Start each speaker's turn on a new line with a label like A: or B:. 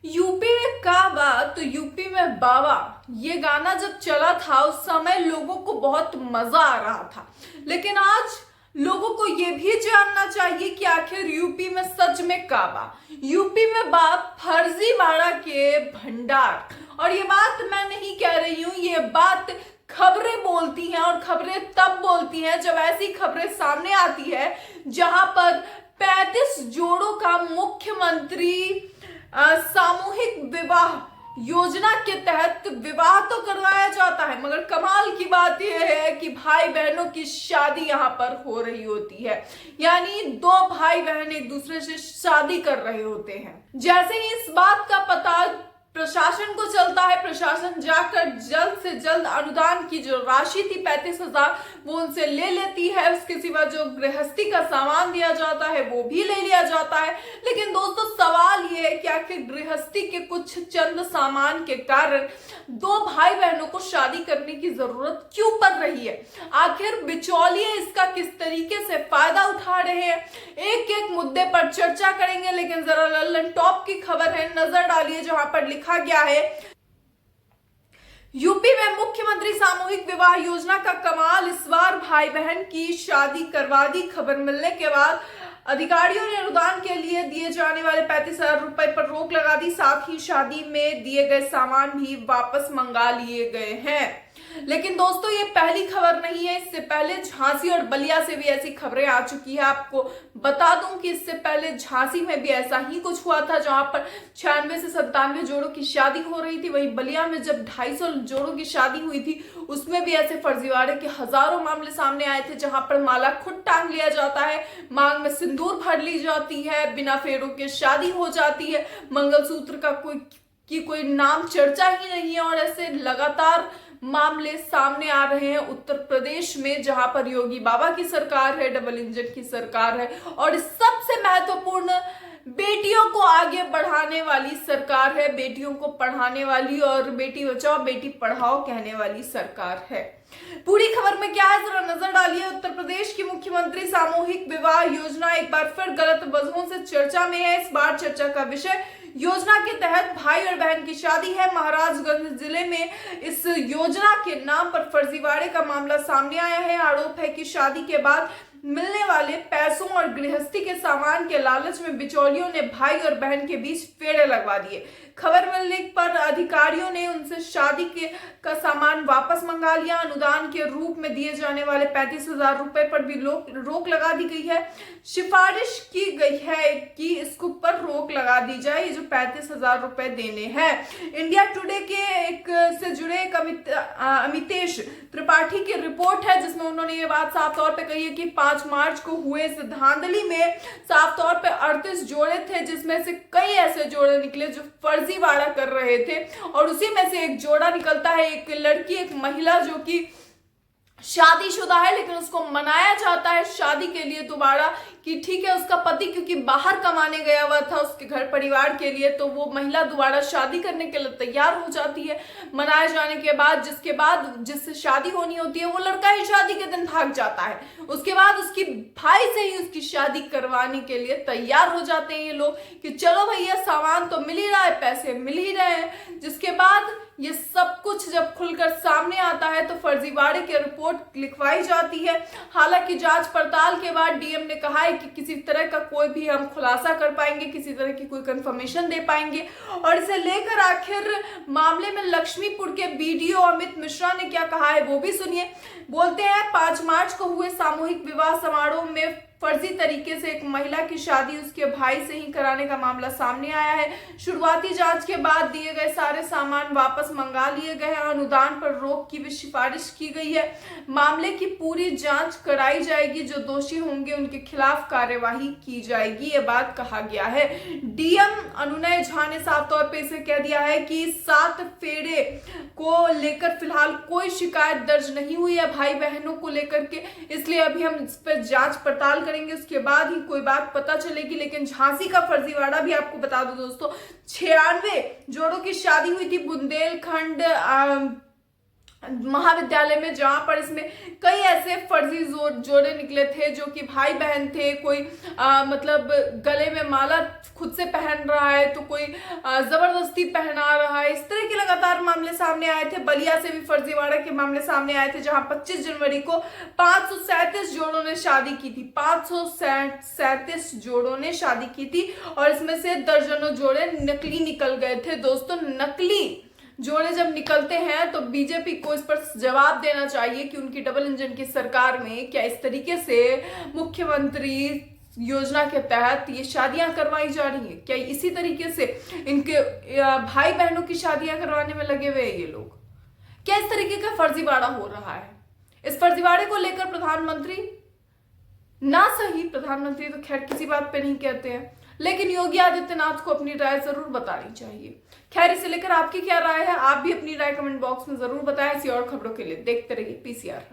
A: UP में काबा तो UP में बाबा। ये गाना जब चला था उस समय लोगों को बहुत मजा आ रहा था। लेकिन आज लोगों को ये भी जानना चाहिए कि आखिर यूपी में सच में काबा, यूपी में बाप फर्जीवाड़ा के भंडार। और ये बात मैं नहीं कह रही हूं, ये बात खबरें बोलती हैं। और खबरें तब बोलती हैं जब ऐसी खबरें सामने आती है जहां पर 35 जोड़ों का मुख्यमंत्री सामूहिक विवाह योजना के तहत विवाह तो करवाया जाता है, मगर कमाल की बात यह है कि भाई बहनों की शादी यहां पर हो रही होती है। यानी दो भाई बहन एक दूसरे से शादी कर रहे होते हैं। जैसे ही इस बात का पता प्रशासन को चलता है, प्रशासन जाकर जल्द से जल्द अनुदान की जो राशि थी 35,000 वो उनसे ले लेती है। उसके सिवा जो गृहस्थी का सामान दिया जाता है वो भी ले लिया जाता है। लेकिन दोस्तों सवाल ये है कि आखिर गृहस्थी के कुछ चंद सामान के कारण दो भाई बहनों को शादी करने की जरूरत क्यों पड़ रही है? आखिर बिचौलिए इसका किस तरीके से फायदा उठा रहे हैं? एक एक मुद्दे पर चर्चा करेंगे। लेकिन जरा लल्लन टॉप की खबर है, नजर डालिए जहां पर लिखा गया है, यूपी में मुख्यमंत्री सामूहिक विवाह योजना का कमाल, इस बार भाई बहन की शादी करवा दी। खबर मिलने के बाद अधिकारियों ने अनुदान के लिए दिए जाने वाले 35,000 रुपए पर रोक लगा दी। साथ ही शादी में दिए गए सामान भी वापस मंगा लिए गए हैं। लेकिन दोस्तों ये पहली खबर नहीं है, इससे पहले झांसी और बलिया से भी ऐसी खबरें आ चुकी है। आपको बता दूं कि इससे पहले झांसी में भी ऐसा ही कुछ हुआ था, जहां पर 96 से 97 जोड़ों की शादी हो रही थी। वहीं बलिया में जब 250 जोड़ों की शादी हुई थी उसमें भी ऐसे फर्जीवाड़े के हजारों मामले सामने आए थे, जहां पर माला खुद टांग लिया जाता है, मांग में सिंदूर भर ली जाती है, बिना फेरों के शादी हो जाती है, मंगलसूत्र का कोई नाम चर्चा ही नहीं है। और ऐसे लगातार मामले सामने आ रहे हैं उत्तर प्रदेश में, जहां पर योगी बाबा की सरकार है, डबल इंजन की सरकार है। और सबसे महत्वपूर्ण, बेटियों को आगे बढ़ाने वाली सरकार है, बेटियों को पढ़ाने वाली और बेटी बचाओ बेटी पढ़ाओ कहने वाली सरकार है। पूरी खबर में क्या है जरा नजर डालिए। उत्तर प्रदेश की मुख्यमंत्री सामूहिक विवाह योजना एक बार फिर गलत वजहों से चर्चा में है। इस बार चर्चा का विषय योजना के तहत भाई और बहन की शादी है। महाराजगंज जिले में इस योजना के नाम पर फर्जीवाड़े का मामला सामने आया है। आरोप है कि शादी के बाद मिलने वाले पैसों और गृहस्थी के सामान के लालच में बिचौलियों ने भाई और बहन के बीच फेरे लगवा दिए। खबर मिलने पर अधिकारियों ने उनसे शादी का सामान वापस मंगा लिया। अनुदान के रूप में दिए जाने वाले 35,000 रुपए पर भी रोक लगा दी गई है। सिफारिश की गई है कि इसको पर रोक लगा दी जाए, ये जो 35,000 रुपए देने हैं। इंडिया टुडे के एक से जुड़े एक अमितेश त्रिपाठी की रिपोर्ट है, जिसमें उन्होंने ये बात साफ तौर पे कही है कि 5 मार्च को हुए इस धांधली में साफ तौर पे 38 जोड़े थे, जिसमें से कई ऐसे जोड़े निकले जो फर्जीवाड़ा कर रहे थे। और उसी में से एक जोड़ा निकलता है, एक लड़की, एक महिला जो कि शादीशुदा है, लेकिन उसको मनाया जाता है शादी के लिए दोबारा कि ठीक है उसका पति क्योंकि बाहर कमाने गया हुआ था उसके घर परिवार के लिए, तो वो महिला दोबारा शादी करने के लिए तैयार हो जाती है मनाए जाने के बाद। जिसके बाद जिससे शादी होनी होती है वो लड़का ही शादी के दिन भाग जाता है। उसके बाद उसकी भाई से ही उसकी शादी करवाने के लिए तैयार हो जाते हैं ये लोग कि चलो भैया सामान तो मिल ही रहा है, पैसे मिल ही रहे हैं। जिसके बाद ये सब कुछ जब खुलकर सामने आता है तो फर्जीवाड़े की रिपोर्ट लिखवाई जाती है। हालांकि जांच पड़ताल के बाद डीएम ने कहा है कि किसी तरह का कोई भी हम खुलासा कर पाएंगे, किसी तरह की कोई कंफर्मेशन दे पाएंगे। और इसे लेकर आखिर मामले में लक्ष्मीपुर के बीडीओ अमित मिश्रा ने क्या कहा है वो भी सुनिए। बोलते हैं 5 मार्च को हुए सामूहिक विवाह समारोह में फर्जी तरीके से एक महिला की शादी उसके भाई से ही कराने का मामला सामने आया है। शुरुआती जांच के बाद दिए गए सारे सामान वापस मंगा लिए गए हैं। अनुदान पर रोक की भी सिफारिश की गई है। मामले की पूरी जांच कराई जाएगी, जो दोषी होंगे उनके खिलाफ कार्यवाही की जाएगी, ये बात कहा गया है। डीएम अनुनय झा ने साफ तौर पे इसे कह दिया है कि 7 फेरे को लेकर फिलहाल कोई शिकायत दर्ज नहीं हुई है भाई बहनों को लेकर के, इसलिए अभी हम इस पर जांच पड़ताल करेंगे, उसके बाद ही कोई बात पता चलेगी। लेकिन झांसी का फर्जीवाड़ा भी आपको बता दूं दोस्तों, 96 जोड़ों की शादी हुई थी बुंदेलखंड महाविद्यालय में, जहां पर इसमें कई ऐसे फर्जी जोड़े निकले थे जो कि भाई बहन थे। कोई मतलब गले में माला खुद से पहन रहा है तो कोई जबरदस्ती पहना रहा है। इस तरह के लगातार मामले सामने आए थे। बलिया से भी फर्जीवाड़ा के मामले सामने आए थे, जहां 25 जनवरी को 537 जोड़ों ने शादी की थी। 537 जोड़ों ने शादी की थी और इसमें से दर्जनों जोड़े नकली निकल गए थे। दोस्तों, नकली जोड़े जब निकलते हैं तो बीजेपी को इस पर जवाब देना चाहिए कि उनकी डबल इंजन की सरकार में क्या इस तरीके से मुख्यमंत्री योजना के तहत ये शादियां करवाई जा रही हैं? क्या इसी तरीके से इनके भाई बहनों की शादियां करवाने में लगे हुए हैं ये लोग? क्या इस तरीके का फर्जीवाड़ा हो रहा है? इस फर्जीवाड़े को लेकर प्रधानमंत्री, ना सही प्रधानमंत्री तो खैर किसी बात पे नहीं कहते हैं, लेकिन योगी आदित्यनाथ को अपनी राय जरूर बतानी चाहिए। खैर, इसे लेकर आपकी क्या राय है? आप भी अपनी राय कमेंट बॉक्स में जरूर बताएं। ऐसी और खबरों के लिए देखते रहिए पीसीआर।